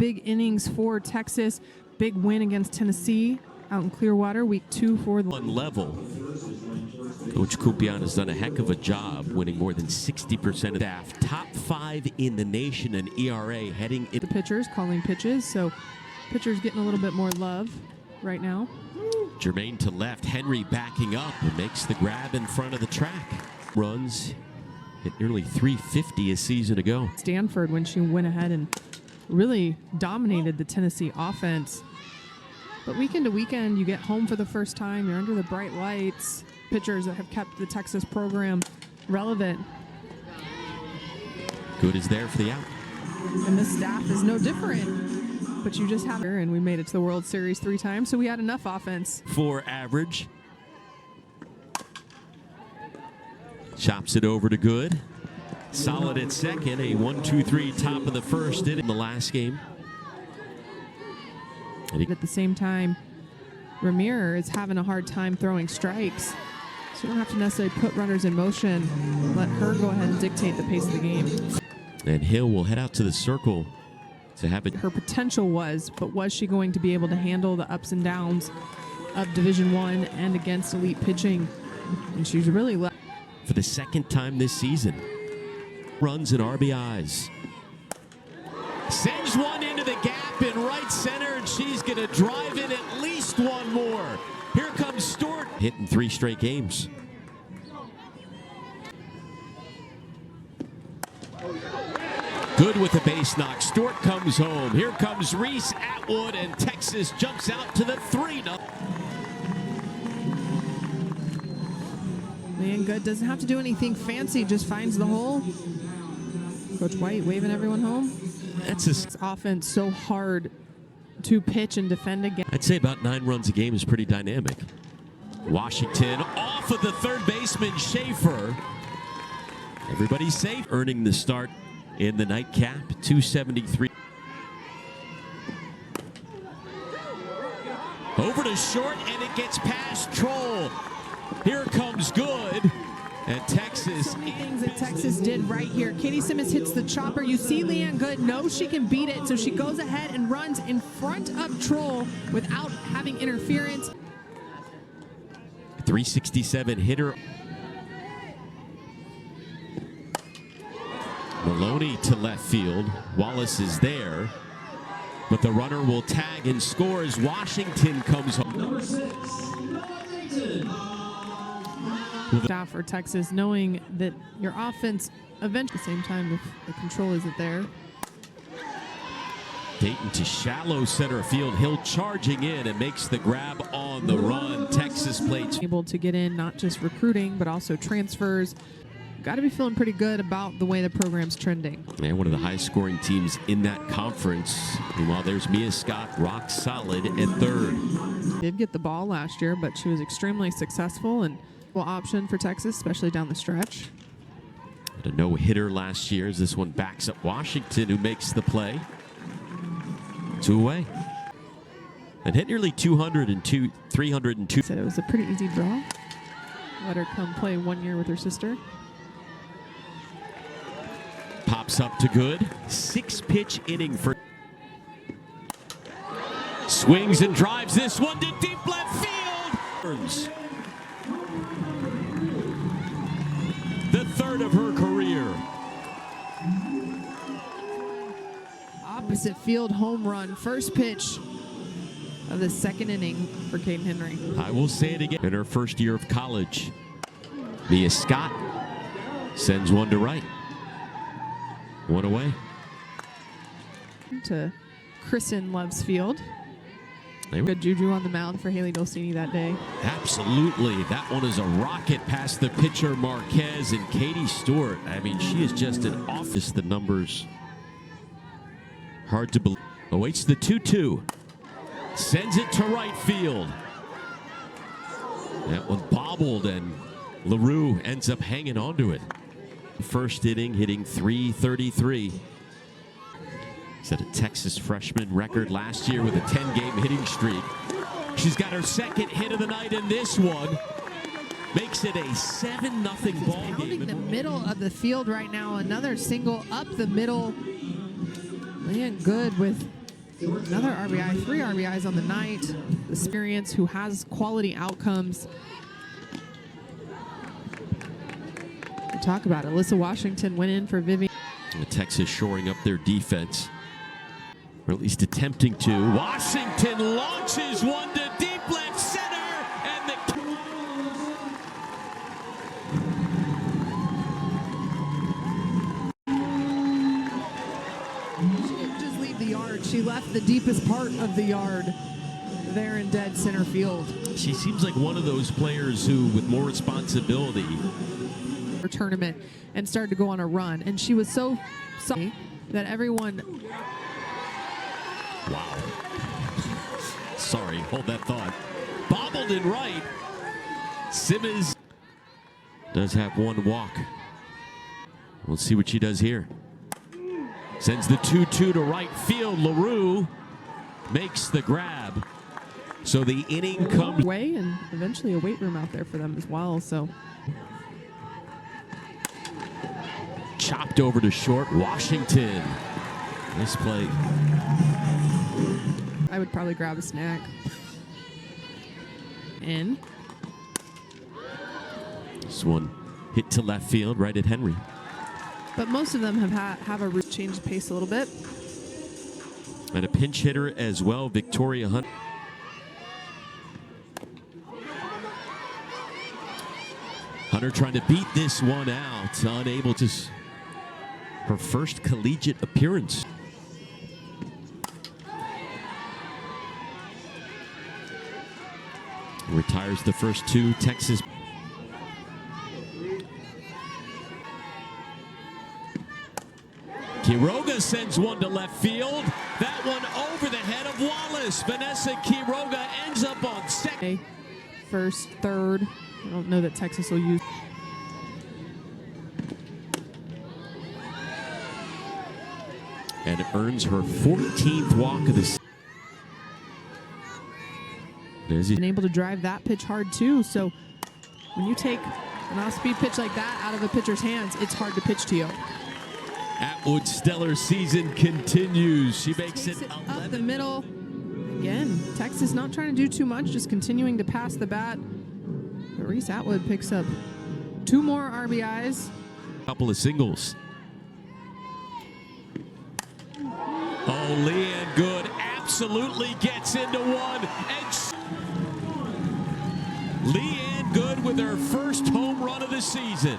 big innings for Texas. Big win against Tennessee out in Clearwater, week 2 for the level. Coach Kupian has done a heck of a job winning more than 60% of staff. Top 5 in the nation in ERA heading in. The pitchers calling pitches, so pitchers getting a little bit more love right now. Jermaine to left, Henry backing up and makes the grab in front of the track. Runs hit nearly 350 a season ago. Stanford, when she went ahead and really dominated the Tennessee offense. But weekend to weekend, you get home for the first time, you're under the bright lights. Pitchers that have kept the Texas program relevant. Good is there for the out. And the staff is no different. But you just have her, and we made it to the World Series 3 times, so we had enough offense. 4 average. Chops it over to Good. Solid at second. A 1-2-3 top of the first in the last game. At the same time, Ramirez is having a hard time throwing strikes. So you don't have to necessarily put runners in motion. Let her go ahead and dictate the pace of the game. And Hill will head out to the circle to have it. Her potential was, but was she going to be able to handle the ups and downs of Division I and against elite pitching? And she's really left. For the second time this season. Runs and RBIs. Sends one into the gap in right center, and she's going to drive in at least one more. Here comes Stewart. Hitting 3 straight games. Good with the base knock. Stewart comes home. Here comes Reese Atwood, and Texas jumps out to the 3-0. Man, Good doesn't have to do anything fancy, just finds the hole. Coach White waving everyone home. That's his offense so hard to pitch and defend against. I'd say about 9 runs a game is pretty dynamic. Washington off of the third baseman, Schaefer. Everybody's safe. Earning the start in the nightcap, 273. Over to short, and it gets past Troll. Here comes Good. And Texas. So many things that Texas did right here. Katie Simmons hits the chopper. You see Leanne Good knows she can beat it, so she goes ahead and runs in front of Troll without having interference. 367 hitter. Maloney to left field. Wallace is there, but the runner will tag and score as Washington comes home. Number 6, Tarleton. Staff for Texas, knowing that your offense eventually, at the same time, if the control isn't there. Dayton to shallow center field. Hill charging in and makes the grab on the run. Texas plates able to get in, not just recruiting, but also transfers. Got to be feeling pretty good about the way the program's trending. And one of the highest scoring teams in that conference. Meanwhile, there's Mia Scott, rock solid at third. Did get the ball last year, but she was extremely successful and option for Texas, especially down the stretch. Had a no-hitter last year as this one backs up Washington, who makes the play. 2 away. And hit nearly 302. Said it was a pretty easy draw. Let her come play 1 year with her sister. Pops up to Good. 6-pitch inning for. Swings and drives this one to deep left field. The 3rd of her career. Opposite field home run. First pitch of the 2nd inning for Caden Henry. I will say it again. In her first year of college, Mia Scott sends one to right. 1 away. To christen Love's Field. Good juju on the mound for Haley Dolcini that day. Absolutely. That one is a rocket past the pitcher Marquez and Katie Stewart. I mean, she is just an office. The numbers hard to believe. Awaits the 2-2. Sends it to right field. That one bobbled, and LaRue ends up hanging onto it. First inning, hitting .333. Set a Texas freshman record last year with a 10-game hitting streak. She's got her 2nd hit of the night in this one. Makes it a 7-0 ball game. Pounding the middle of the field right now. Another single up the middle. Leanne Good with Another RBI, 3 RBIs on the night. The experience who has quality outcomes. We talk about it. Alyssa Washington went in for Vivian. Texas shoring up their defense, or at least attempting to. Washington launches one to deep left center, and the She didn't just leave the yard. She left the deepest part of the yard there in dead center field. She seems like one of those players who, with more responsibility, Tournament and started to go on a run, and she was so sorry that everyone. wow. Sorry, hold that thought. Bobbled in right. Simmons does have one walk. We'll see what she does here. Sends the 2-2 to right field. LaRue makes the grab. So the inning comes Way and eventually a weight room out there for them as well. So chopped over to short. Washington. Nice play. I would probably grab a snack. In. This one hit to left field, right at Henry. But most of them have a route change the pace a little bit. And a pinch hitter as well, Victoria Hunt. Hunter trying to beat this one out, unable to. Her first collegiate appearance. Retires the first 2 Texas. Quiroga sends one to left field. That one over the head of Wallace. Vanessa Quiroga ends up on second. First, third. I don't know that Texas will use. And earns her 14th walk of the season. Been able to drive that pitch hard too. So when you take an off-speed pitch like that out of a pitcher's hands, it's hard to pitch to you. Atwood's stellar season continues. She makes Takes it up 11. the middle. Again, Texas not trying to do too much, just continuing to pass the bat. But Reese Atwood picks up 2 more RBIs. Couple of singles. Oh, Leanne Good absolutely gets into one. And Leanne Good with her first home run of the season.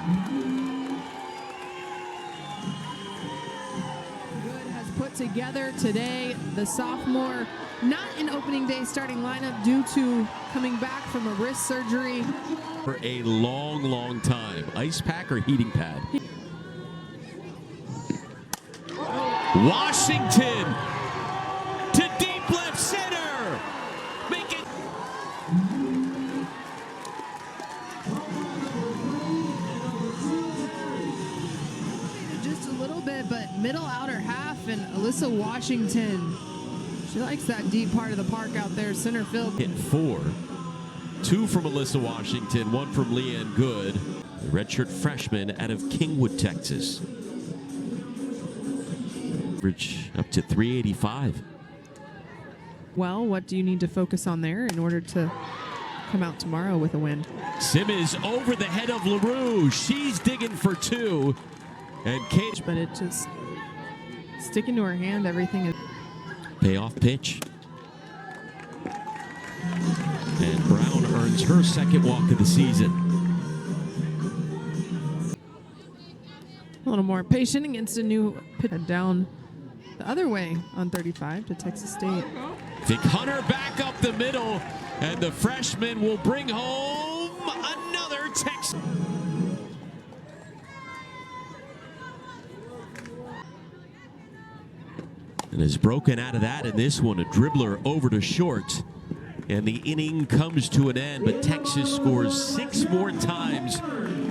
Good has put together today. The sophomore, not in opening day starting lineup due to coming back from a wrist surgery. For a long, long time. Ice pack or heating pad? Washington to deep left center. Make it. Just a little bit, but middle outer half, and Alyssa Washington, she likes that deep part of the park out there, center field. Hit 4. 2 from Alyssa Washington, 1 from Leanne Good, the redshirt freshman out of Kingwood, Texas. Average up to 385. Well, what do you need to focus on there in order to come out tomorrow with a win? Simmons over the head of LaRue. She's digging for 2. And Kate. But it just sticking to her hand, everything is. Payoff pitch. And Brown earns her second walk of the season. A little more patient against a new pitch down the other way on 35 to Texas State. Vic Hunter back up the middle, and the freshman will bring home another Texas. And is broken out of that in this one, a dribbler over to short. And the inning comes to an end, but Texas scores 6 more times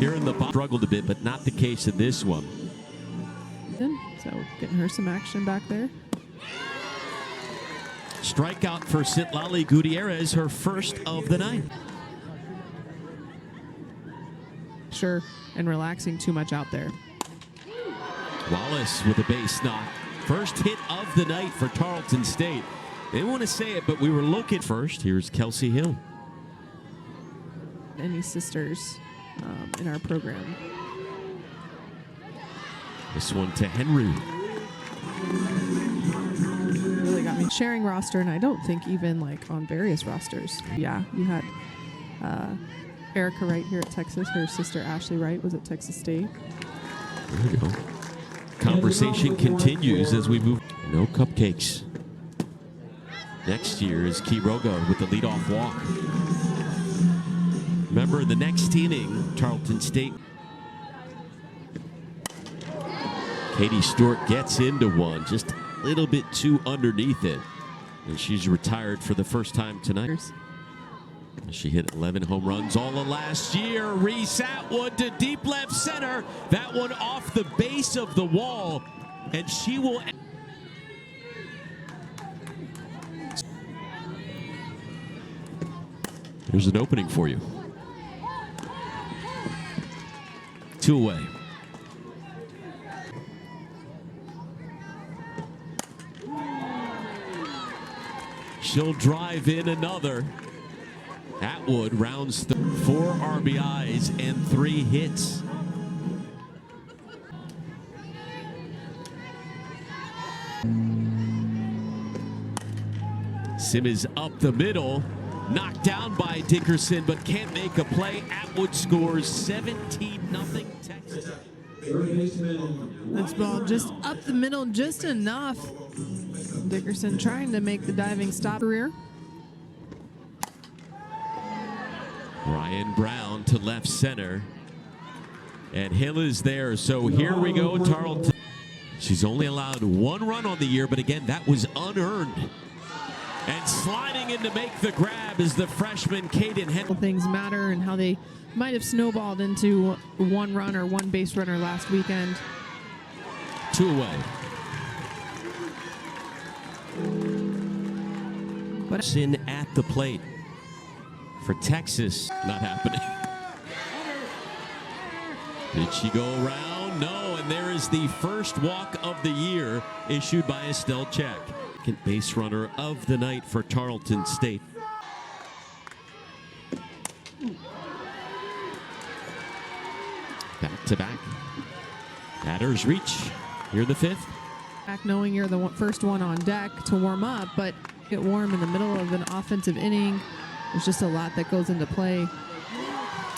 here in the bottom. Struggled a bit, but not the case in this one. So getting her some action back there. Strikeout for Citlali Gutierrez, her first of the night. Sure, and relaxing too much out there. Wallace with a base knock. First hit of the night for Tarleton State. They didn't want to say it, but we were looking first. Here's Kelsey Hill. Any sisters in our program. This one to Henry. Really got me sharing roster, and I don't think even like on various rosters. Yeah, you had Erica Wright here at Texas. Her sister Ashley Wright was at Texas State. There we go. Conversation continues as we move. No cupcakes. Next year is Quiroga with the leadoff walk. Remember, the next inning, Tarleton State. Katie Stewart gets into one, just a little bit too underneath it. And she's retired for the first time tonight. She hit 11 home runs all of last year. Reese Atwood to deep left center. That one off the base of the wall. And she will... There's an opening for you. 2 away. She'll drive in another. Atwood rounds 4 RBIs and 3 hits. Sim is up the middle, knocked down by Dickerson, but can't make a play. Atwood scores 17-0 Texas. This ball just up the middle, just enough. Dickerson trying to make the diving stop career. Ryan Brown to left center. And Hill is there, so here we go, Tarleton. She's only allowed 1 run on the year, but again, that was unearned. And sliding in to make the grab is the freshman Caden Henry. Things matter and how they might have snowballed into 1 run or 1 base runner last weekend. 2 away. But In at the plate for Texas, not happening. Did she go around? No, and there is the first walk of the year issued by Estelle Check. Second base runner of the night for Tarleton State. Back to back. Batters reach here in the 5th. back knowing you're the first one on deck to warm up, but get warm in the middle of an offensive inning. There's just a lot that goes into play.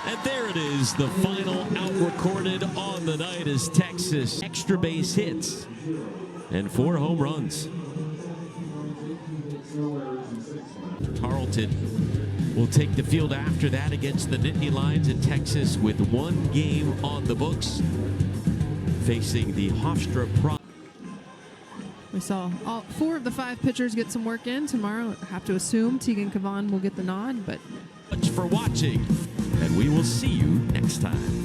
And there it is, the final out recorded on the night as Texas extra base hits and 4 home runs. Tarleton will take the field after that against the Nittany Lions in Texas with 1 game on the books, facing the Hofstra Pro. We saw all 4 of the 5 pitchers get some work in tomorrow. I have to assume Tegan Kavan will get the nod, but Much for watching, and we will see you next time.